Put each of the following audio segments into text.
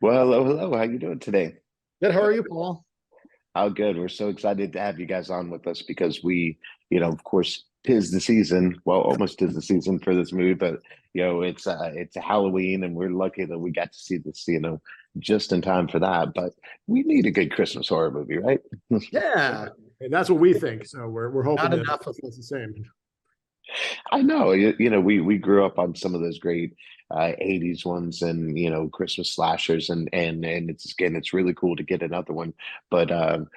Well, hello, hello. How you doing today? Good. How are you, Paul? Oh, good. We're so excited to have you guys on with us because of course, tis the season. Well, almost tis the season for this movie, but it's a Halloween, and we're lucky that we got to see this, just in time for that. But we need a good Christmas horror movie, right? Yeah, and that's what we think. So we're hoping Not that enough of it's the same. I know, we grew up on some of those great 80s ones and Christmas slashers and it's really cool to get another one. But but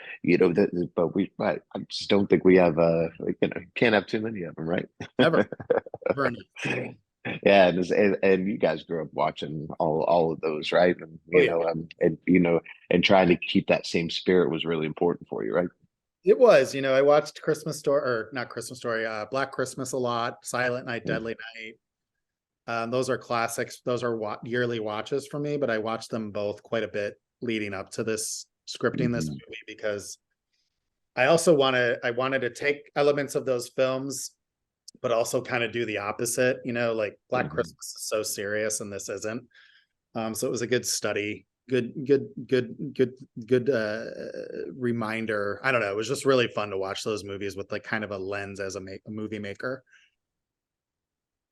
I just don't think we have can't have too many of them, right? Never, never enough. Yeah, and you guys grew up watching all of those, right? And Oh yeah, and trying to keep that same spirit was really important for you, right? it was. I watched Christmas Story, or not Christmas Story, Black Christmas a lot, Silent Night, Deadly Night. Those are classics. Those are yearly watches for me. But I watched them both quite a bit leading up to this scripting this Mm-hmm. movie because I wanted to take elements of those films but also kind of do the opposite. Like Black Hmm. Christmas is so serious and this isn't. So it was a good study, good reminder. I don't know. It was just really fun to watch those movies with like kind of a lens as a movie maker.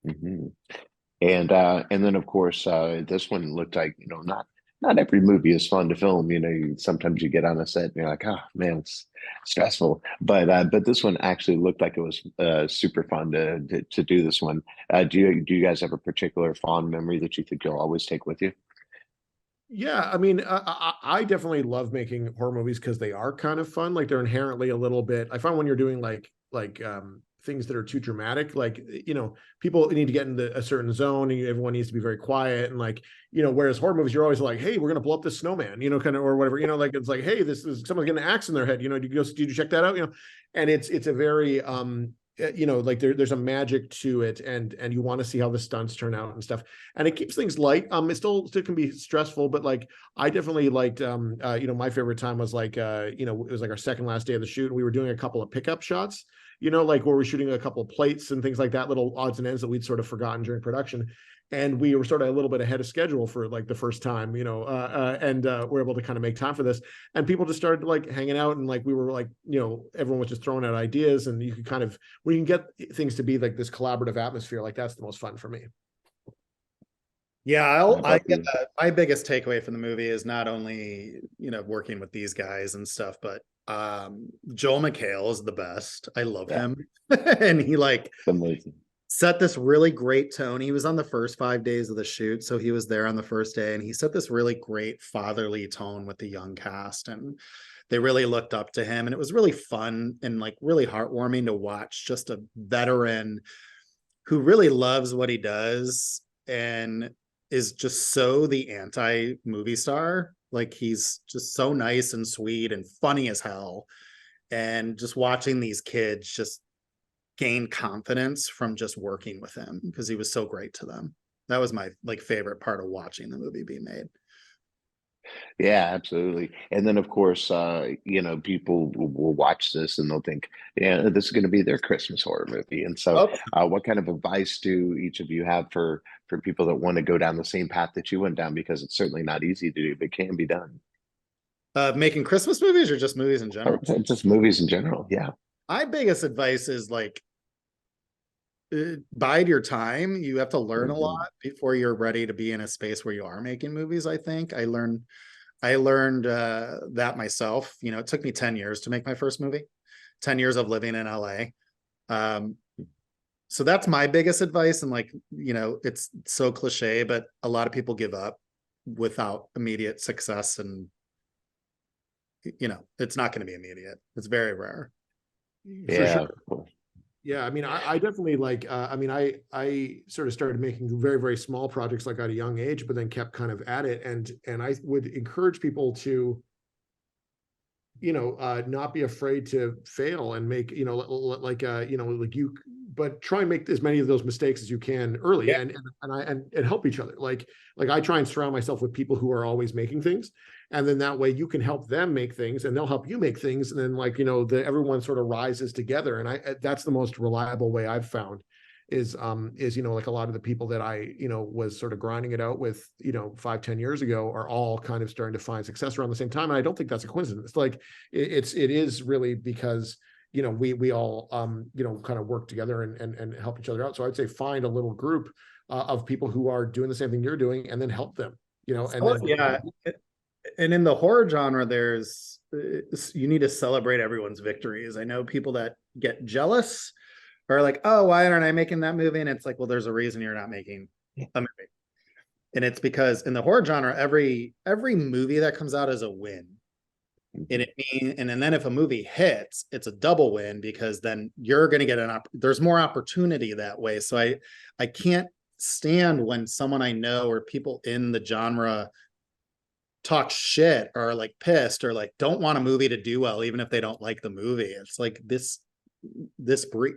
Hmm. And then of course this one looked like not every movie is fun to film. Sometimes you get on a set and you're like, oh man, it's stressful. But this one actually looked like it was super fun to do this one. Do you guys have a particular fond memory that you think you'll always take with you? Yeah, I mean, I definitely love making horror movies because they are kind of fun. Like they're inherently a little bit. I find when you're doing like things that are too dramatic, like people need to get into a certain zone, and everyone needs to be very quiet. And like whereas horror movies, you're always like, hey, we're gonna blow up this snowman, kind of or whatever. Like it's like, hey, this is someone's getting an axe in their head. Did you check that out? And it's a very like there's a magic to it, and you want to see how the stunts turn out and stuff, and it keeps things light. It still can be stressful, but like I definitely liked my favorite time was like it was like our second last day of the shoot, and we were doing a couple of pickup shots, like where we're shooting a couple of plates and things like that, little odds and ends that we'd sort of forgotten during production. And we were sort of a little bit ahead of schedule for like the first time, and we're able to kind of make time for this. And people just started like hanging out, and like we were like, everyone was just throwing out ideas, and you could kind of when you can get things to be like this collaborative atmosphere, like that's the most fun for me. Yeah, How I about you? my biggest takeaway from the movie is not only, working with these guys and stuff, but Joel McHale is the best. I love Yeah, him. And he like amazing. set this really great tone. He was on the first 5 days of the shoot, so he was there on the first day, and he set this really great fatherly tone with the young cast, and they really looked up to him, and it was really fun and like really heartwarming to watch just a veteran who really loves what he does and is just so the anti movie star. Like he's just so nice and sweet and funny as hell. And just watching these kids just gain confidence from just working with him because he was so great to them. That was my like favorite part of watching the movie being made. Yeah, absolutely. And then, of course, people will watch this and they'll think, yeah, this is going to be their Christmas horror movie. And so, Oh, what kind of advice do each of you have for people that want to go down the same path that you went down? Because it's certainly not easy to do, but it can be done. making Christmas movies or just movies in Or general? just movies in general. Yeah. My biggest advice is like bide your time. You have to learn a lot Hmm. before you're ready to be in a space where you are making movies. I think I learned that myself. It took me 10 years to make my first movie, 10 years of living in LA. Um, so that's my biggest advice. And like, it's so cliche, but a lot of people give up without immediate success. And, it's not going to be immediate. It's very rare. For sure. Yeah. Yeah, I mean, I definitely like. I mean, I sort of started making very very small projects like at a young age, but then kept kind of at it, and I would encourage people to not be afraid to fail and make like like you, but try and make as many of those mistakes as you can early, Yeah. and help each other. Like I try and surround myself with people who are always making things, and then that way you can help them make things, and they'll help you make things, and then like everyone sort of rises together, and I that's the most reliable way I've found you know, like a lot of the people that I, you know, was sort of grinding it out with, you know, 5-10 years ago are all kind of starting to find success around the same time. And I don't think that's a coincidence. Like it is really because, you know, we all you know, kind of work together and help each other out. So I'd say find a little group of people who are doing the same thing you're doing, and then help them, you know, and So, then yeah. And in the horror genre, there's you need to celebrate everyone's victories. I know people that get jealous or like, oh, why aren't I making that movie? And it's like, well, there's a reason you're not making a movie. And it's because in the horror genre, every movie that comes out is a win. And and then if a movie hits, it's a double win, because then you're going to get there's more opportunity that way. So I can't stand when someone I know or people in the genre talk shit or like pissed or like don't want a movie to do well even if they don't like the movie. It's like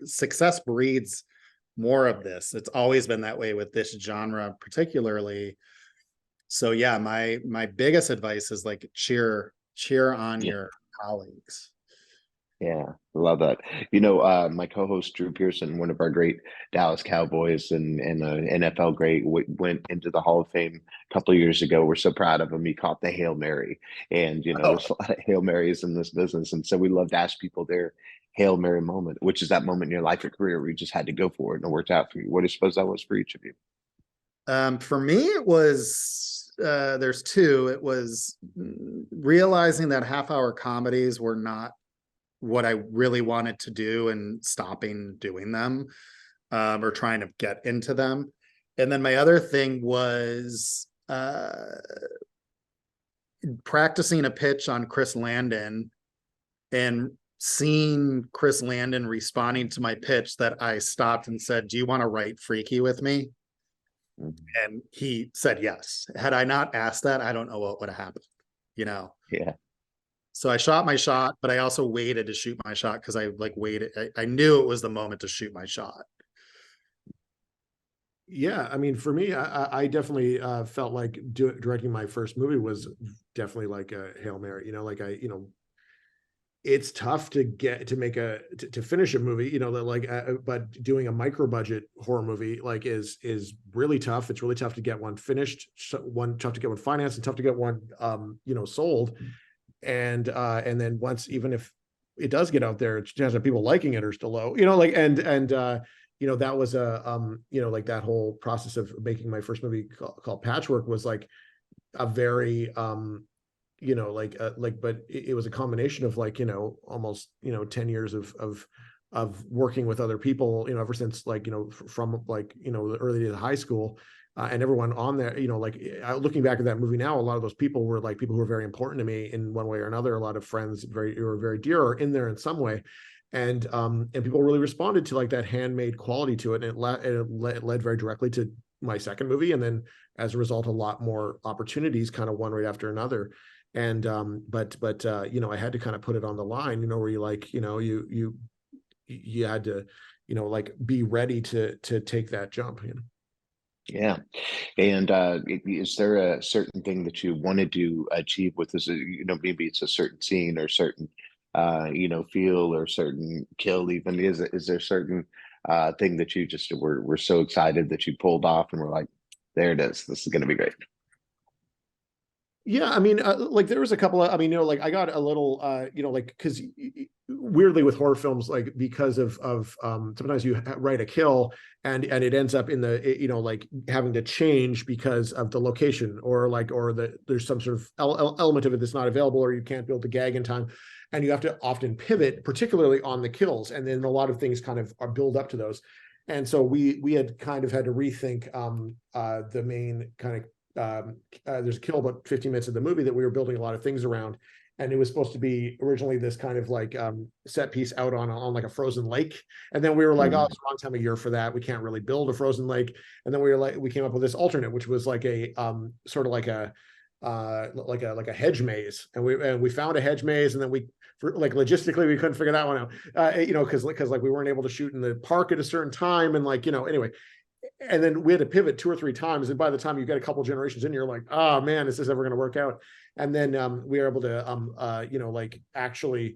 success breeds more of this. It's always been that way with this genre particularly. So yeah, my biggest advice is like cheer on Yeah. your colleagues. Yeah, love that. You know, my co-host Drew Pearson, one of our great Dallas Cowboys and NFL great, went into the Hall of Fame a couple of years ago. We're so proud of him. He caught the Hail Mary, and you know, Oh, there's a lot of Hail Marys in this business, and so we love to ask people their Hail Mary moment, which is that moment in your life or career where you just had to go for it and it worked out for you. What do you suppose that was for each of you? for me, it was there's two. It was realizing that half-hour comedies were not what I really wanted to do and stopping doing them, or trying to get into them. And then my other thing was practicing a pitch on Chris Landon and seeing Chris Landon responding to my pitch that I stopped and said, "Do you want to write Freaky with me?" And he said yes. Had I not asked that, I don't know what would have happened, you know? Yeah. So I shot my shot, but I also waited to shoot my shot because I like waited. I knew it was the moment to shoot my shot. yeah, I mean, for me, I definitely felt like directing my first movie was definitely like a Hail Mary, you know, like you know, it's tough to get to make to finish a movie, you know, that like but doing a micro budget horror movie like is really tough. It's really tough to get one finished, one tough to get one financed, and tough to get one you know, sold. And then once, even if it does get out there, chances of people liking it are still low, you know, like and you know, that was a you know, like that whole process of making my first movie called Patchwork was like a very you know, like, but it was a combination of like, you know, almost, you know, 10 years of working with other people, you know, ever since like, you know, from like, you know, the early days of high school, and everyone on there, you know, like looking back at that movie now, a lot of those people were like people who were very important to me in one way or another. A lot of friends who were very dear are in there in some way. And people really responded to like that handmade quality to it. And it led very directly to my second movie. And then as a result, a lot more opportunities kind of one right after another. And but you know, I had to kind of put it on the line, you know, where you like, you know, you had to, you know, like be ready to take that jump, you know. Yeah. And is there a certain thing that you wanted to achieve with this? You know, maybe it's a certain scene or certain, you know, feel or certain kill even. Is there certain thing that you just were so excited that you pulled off and were like, there it is. This is going to be great. Yeah, I mean, like there was a couple of, I mean, you know, like I got a little, you know, like because weirdly with horror films, like because of sometimes you write a kill and it ends up in the, you know, like having to change because of the location or like or there's some sort of element of it that's not available or you can't build the gag in time, and you have to often pivot, particularly on the kills, and then a lot of things kind of are build up to those, and so we had kind of had to rethink the main kind of there's a kill about 15 minutes of the movie that we were building a lot of things around, and it was supposed to be originally this kind of like set piece out on like a frozen lake, and then we were like, oh, Mhm. it's the wrong time of year for that, we can't really build a frozen lake, and then we were like, we came up with this alternate, which was like a sort of like a like a hedge maze, and we found a hedge maze, and then we for like logistically we couldn't figure that one out, you know, because like we weren't able to shoot in the park at a certain time, and like, you know, anyway, and then we had to pivot 2 or 3 times, and by the time you get a couple generations in, you're like, oh man, is this ever going to work out? And then we were able to you know, like actually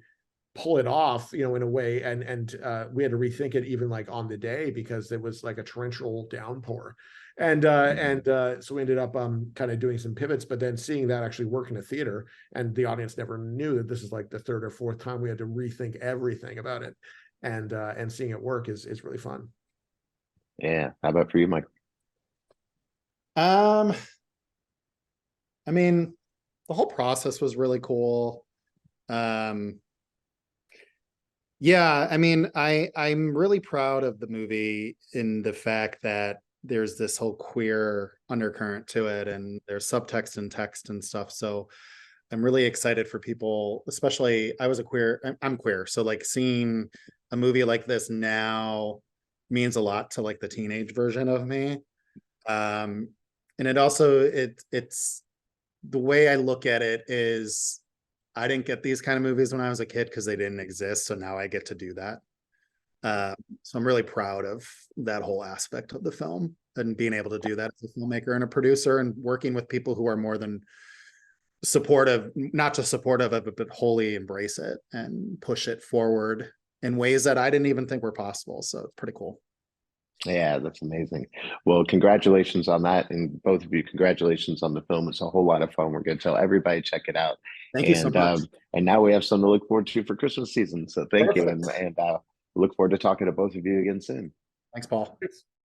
pull it off, you know, in a way. And we had to rethink it even like on the day because it was like a torrential downpour. So we ended up kind of doing some pivots, but then seeing that actually work in a theater, and the audience never knew that this is like the third or fourth time we had to rethink everything about it, and seeing it work is really fun. Yeah. How about for you, Mike? I mean, the whole process was really cool. Yeah, I mean, I'm really proud of the movie in the fact that there's this whole queer undercurrent to it, and there's subtext and text and stuff. So I'm really excited for people, especially I'm queer. So like seeing a movie like this now means a lot to like the teenage version of me. And it also, it's the way I look at it is I didn't get these kind of movies when I was a kid because they didn't exist. So now I get to do that. So I'm really proud of that whole aspect of the film and being able to do that as a filmmaker and a producer, and working with people who are more than supportive, not just supportive of it, but wholly embrace it and push it forward in ways that I didn't even think were possible. So it's pretty cool. Yeah, that's amazing. Well, congratulations on that. And both of you, congratulations on the film. It's a whole lot of fun. We're going to tell everybody, check it out. Thank you so much. And now we have something to look forward to for Christmas season. So thank you. Perfect. And look forward to talking to both of you again soon. Thanks, Paul.